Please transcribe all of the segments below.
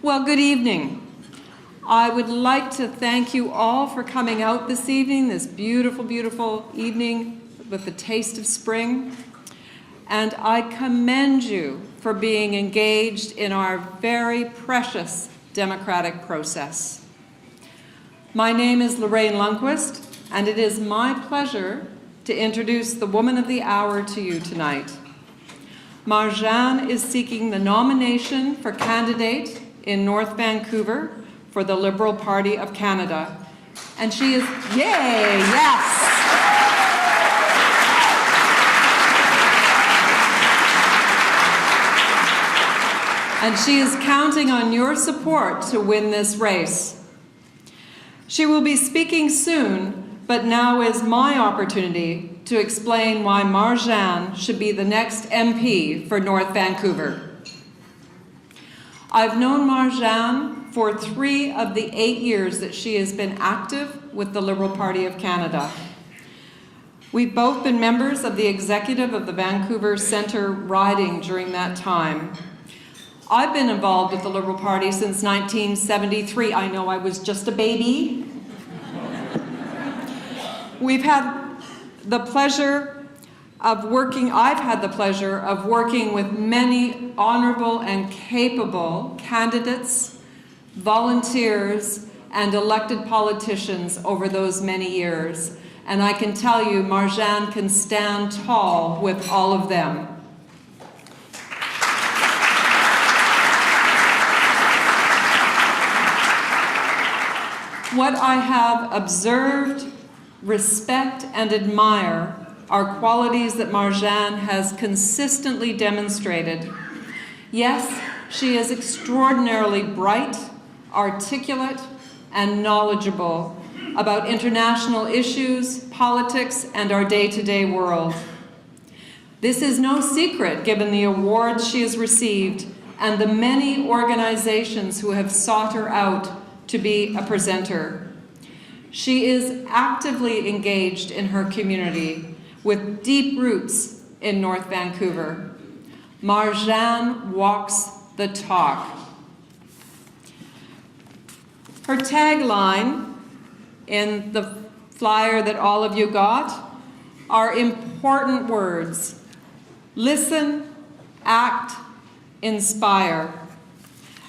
Well, good evening. I would like to thank you all for coming out this evening, this beautiful, beautiful evening with the taste of spring. And I commend you for being engaged in our very precious democratic process. My name is Lorraine Lundquist, and it is my pleasure to introduce the Woman of the Hour to you tonight. Marjan is seeking the nomination for candidate in North Vancouver for the Liberal Party of Canada. And she is, yay, yes! And she is counting on your support to win this race. She will be speaking soon, but now is my opportunity to explain why Marjan should be the next MP for North Vancouver. I've known Marjan for 3 of the 8 years that she has been active with the Liberal Party of Canada. We've both been members of the executive of the Vancouver Centre riding during that time. I've been involved with the Liberal Party since 1973. I know I was just a baby. I've had the pleasure of working with many honorable and capable candidates, volunteers, and elected politicians over those many years. And I can tell you, Marjan can stand tall with all of them. What I have observed, respect, and admire are qualities that Marjan has consistently demonstrated. Yes, she is extraordinarily bright, articulate, and knowledgeable about international issues, politics, and our day-to-day world. This is no secret given the awards she has received and the many organizations who have sought her out to be a presenter. She is actively engaged in her community with deep roots in North Vancouver. Marjan walks the talk. Her tagline in the flyer that all of you got are important words: listen, act, inspire.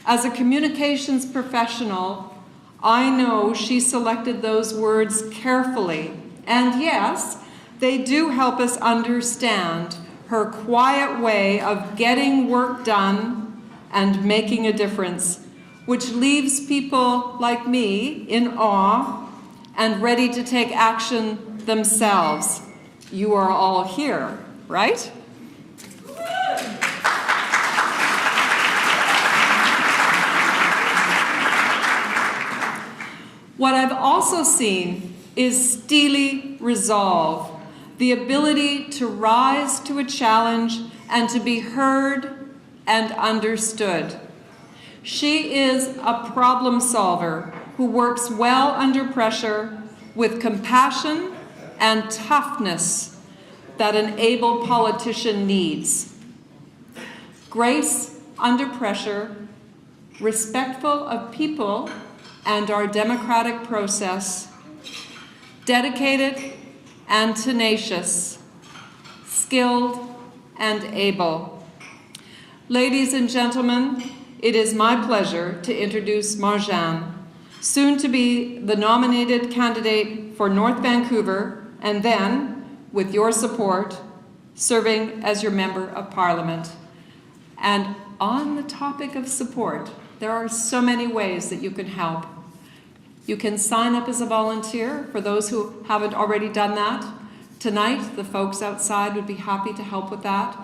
As a communications professional, I know she selected those words carefully, and yes, they do help us understand her quiet way of getting work done and making a difference, which leaves people like me in awe and ready to take action themselves. You are all here, right? What I've also seen is steely resolve, the ability to rise to a challenge and to be heard and understood. She is a problem solver who works well under pressure with compassion and toughness that an able politician needs. Grace under pressure, respectful of people and our democratic process, dedicated and tenacious, skilled and able. Ladies and gentlemen, it is my pleasure to introduce Marjan, soon to be the nominated candidate for North Vancouver, and then, with your support, serving as your Member of Parliament. And on the topic of support, there are so many ways that you can help. You can sign up as a volunteer for those who haven't already done that. Tonight, the folks outside would be happy to help with that.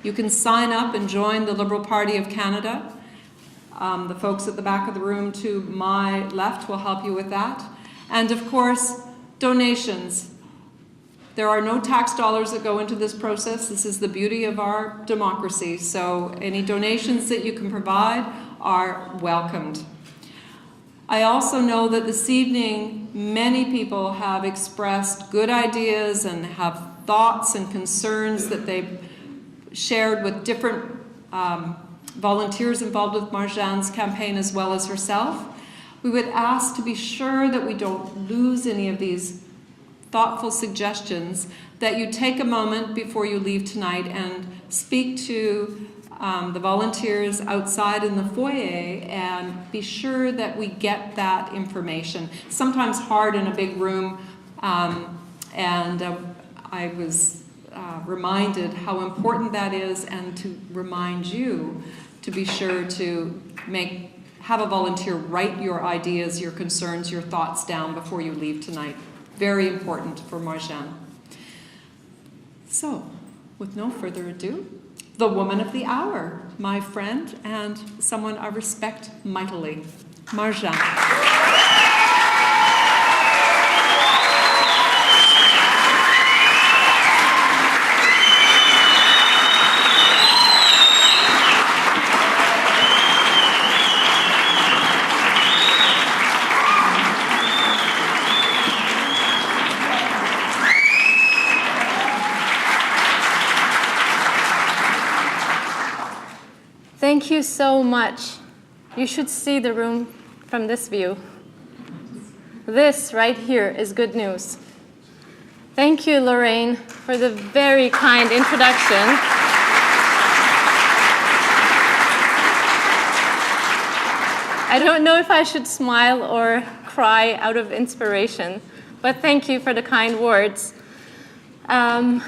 You can sign up and join the Liberal Party of Canada. The folks at the back of the room to my left will help you with that. And of course, donations. There are no tax dollars that go into this process. This is the beauty of our democracy. So any donations that you can provide are welcomed. I also know that this evening, many people have expressed good ideas and have thoughts and concerns that they've shared with different volunteers involved with Marjan's campaign as well as herself. We would ask to be sure that we don't lose any of these thoughtful suggestions, that you take a moment before you leave tonight and speak to the volunteers outside in the foyer and be sure that we get that information. Sometimes hard in a big room, and I was reminded how important that is, and to remind you to be sure to have a volunteer write your ideas, your concerns, your thoughts down before you leave tonight. Very important for Marjan. So, with no further ado, the woman of the hour, my friend and someone I respect mightily, Marjan. Thank you so much. You should see the room from this view. This right here is good news. Thank you, Lorraine, for the very kind introduction. I don't know if I should smile or cry out of inspiration, but thank you for the kind words. And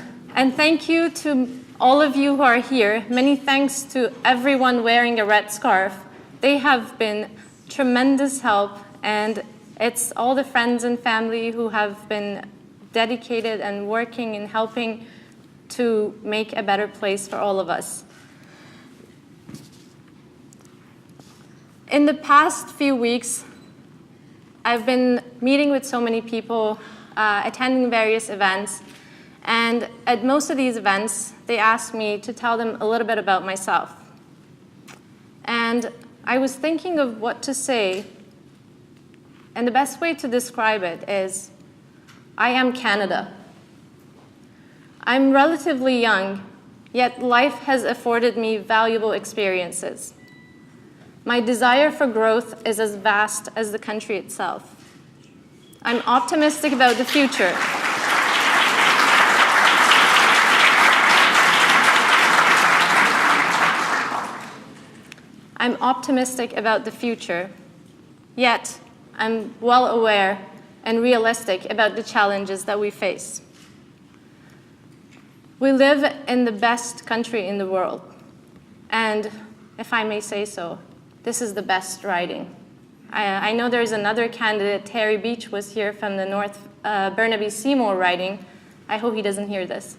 thank you to all of you who are here. Many thanks to everyone wearing a red scarf. They have been tremendous help, and it's all the friends and family who have been dedicated and working and helping to make a better place for all of us. In the past few weeks, I've been meeting with so many people, attending various events, and at most of these events, they asked me to tell them a little bit about myself. And I was thinking of what to say, and the best way to describe it is, I am Canada. I'm relatively young, yet life has afforded me valuable experiences. My desire for growth is as vast as the country itself. I'm optimistic about the future. I'm optimistic about the future, yet I'm well aware and realistic about the challenges that we face. We live in the best country in the world, and if I may say so, this is the best riding. I know there's another candidate, Terry Beach, was here from the North Burnaby Seymour riding. I hope he doesn't hear this,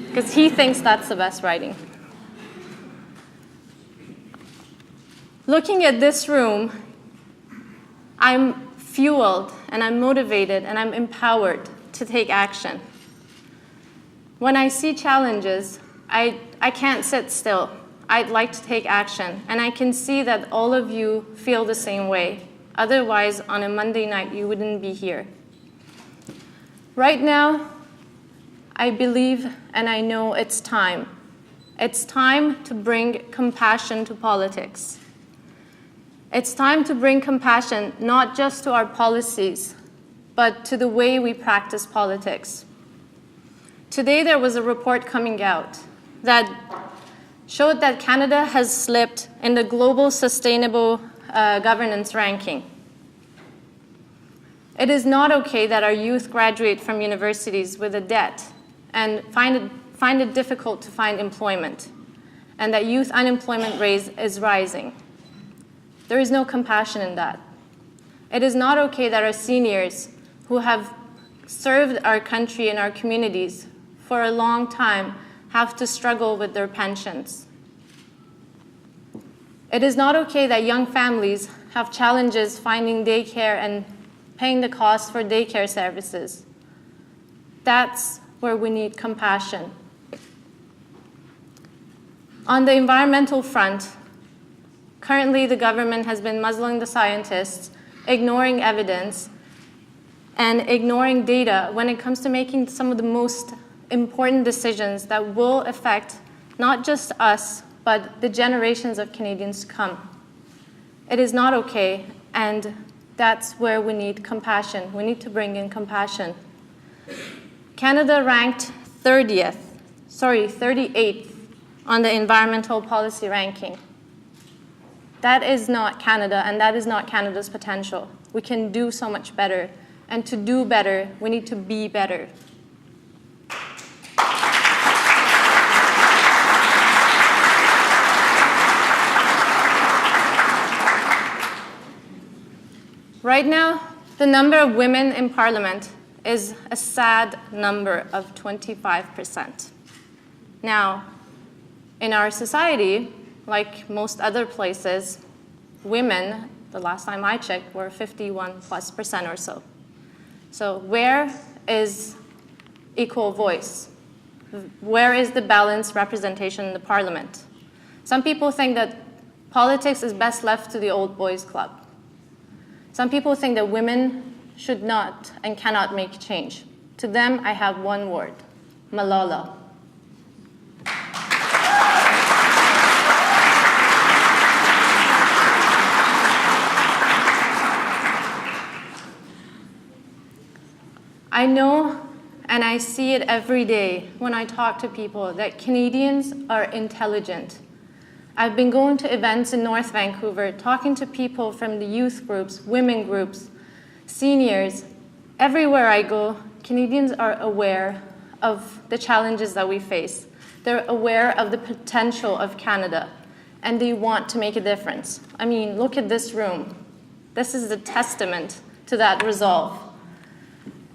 because he thinks that's the best riding. Looking at this room, I'm fueled and I'm motivated and I'm empowered to take action. When I see challenges, I can't sit still. I'd like to take action, and I can see that all of you feel the same way. Otherwise, on a Monday night, you wouldn't be here. Right now, I believe and I know it's time. It's time to bring compassion to politics. It's time to bring compassion not just to our policies, but to the way we practice politics. Today there was a report coming out that showed that Canada has slipped in the global sustainable governance ranking. It is not okay that our youth graduate from universities with a debt and find it difficult to find employment, and that youth unemployment rate is rising. There is no compassion in that. It is not okay that our seniors who have served our country and our communities for a long time have to struggle with their pensions. It is not okay that young families have challenges finding daycare and paying the cost for daycare services. That's where we need compassion. On the environmental front, currently the government has been muzzling the scientists, ignoring evidence, and ignoring data when it comes to making some of the most important decisions that will affect not just us, but the generations of Canadians to come. It is not okay, and that's where we need compassion. We need to bring in compassion. Canada ranked 38th on the environmental policy ranking. That is not Canada, and that is not Canada's potential. We can do so much better, and to do better, we need to be better. Right now, the number of women in Parliament is a sad number of 25%. Now, in our society, like most other places, women, the last time I checked, were 51+% or so. So where is equal voice? Where is the balanced representation in the Parliament? Some people think that politics is best left to the old boys club. Some people think that women should not and cannot make change. To them, I have one word: Malala. I know, and I see it every day when I talk to people, that Canadians are intelligent. I've been going to events in North Vancouver, talking to people from the youth groups, women groups, seniors. Everywhere I go, Canadians are aware of the challenges that we face. They're aware of the potential of Canada, and they want to make a difference. I mean, look at this room. This is a testament to that resolve.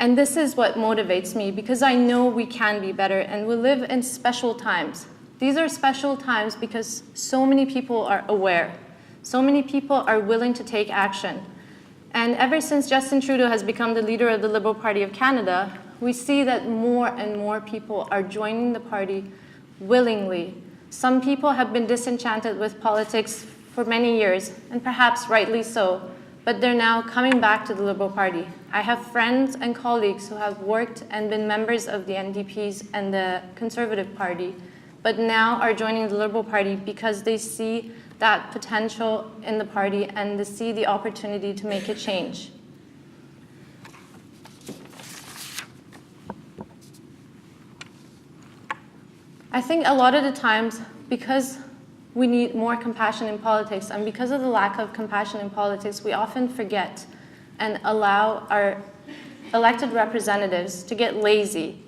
And this is what motivates me, because I know we can be better, and we live in special times. These are special times because so many people are aware. So many people are willing to take action. And ever since Justin Trudeau has become the leader of the Liberal Party of Canada, we see that more and more people are joining the party willingly. Some people have been disenchanted with politics for many years, and perhaps rightly so, but they're now coming back to the Liberal Party. I have friends and colleagues who have worked and been members of the NDPs and the Conservative Party, but now are joining the Liberal Party because they see that potential in the party and they see the opportunity to make a change. I think a lot of the times, because we need more compassion in politics, and because of the lack of compassion in politics, we often forget and allow our elected representatives to get lazy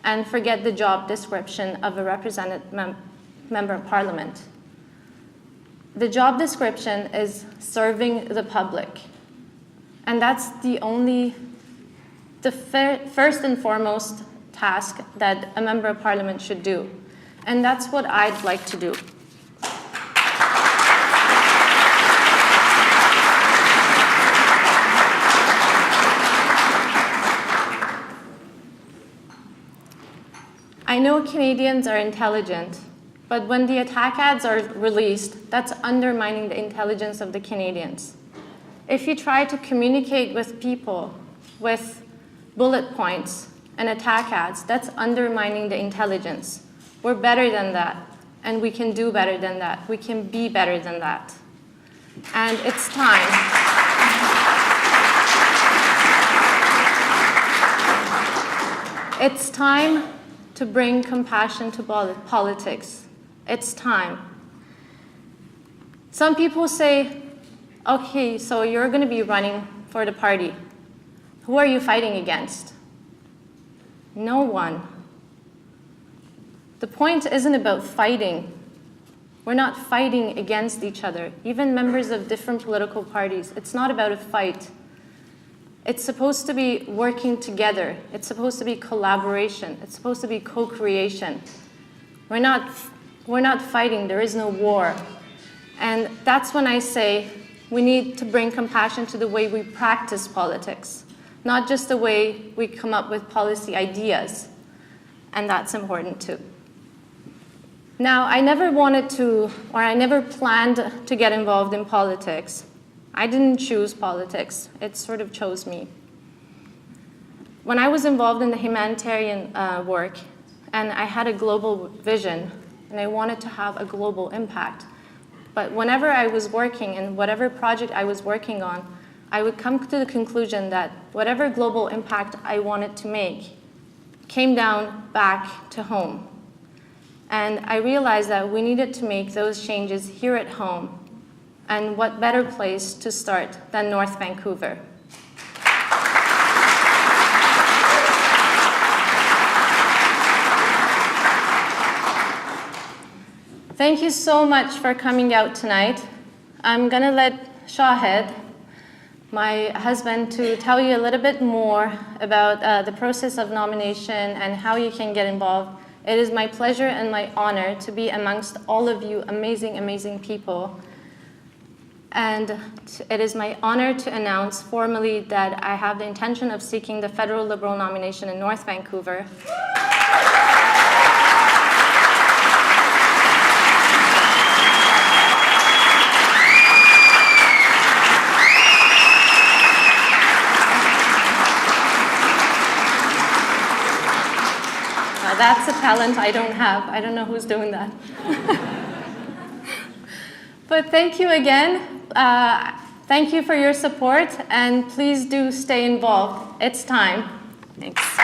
and forget the job description of a represented member of Parliament. The job description is serving the public. And that's the first and foremost task that a member of Parliament should do. And that's what I'd like to do. I know Canadians are intelligent, but when the attack ads are released, that's undermining the intelligence of the Canadians. If you try to communicate with people with bullet points and attack ads, that's undermining the intelligence. We're better than that, and we can do better than that. We can be better than that. And it's time. It's time to bring compassion to politics. It's time. Some people say, okay, so you're going to be running for the party. Who are you fighting against? No one. The point isn't about fighting. We're not fighting against each other. Even members of different political parties, it's not about a fight. It's supposed to be working together. It's supposed to be collaboration. It's supposed to be co-creation. We're not fighting. There is no war. And that's when I say we need to bring compassion to the way we practice politics, not just the way we come up with policy ideas. And that's important too. Now, I never wanted to, or I never planned to get involved in politics. I didn't choose politics. It sort of chose me. When I was involved in the humanitarian work, and I had a global vision, and I wanted to have a global impact. But whenever I was working in whatever project I was working on, I would come to the conclusion that whatever global impact I wanted to make came down back to home. And I realized that we needed to make those changes here at home. And what better place to start than North Vancouver? Thank you so much for coming out tonight. I'm going to let Shahid, my husband, to tell you a little bit more about the process of nomination and how you can get involved. It is my pleasure and my honor to be amongst all of you amazing, amazing people. And it is my honor to announce formally that I have the intention of seeking the federal Liberal nomination in North Vancouver. That's a talent I don't have. I don't know who's doing that. But thank you again. Thank you for your support, and please do stay involved. It's time. Thanks.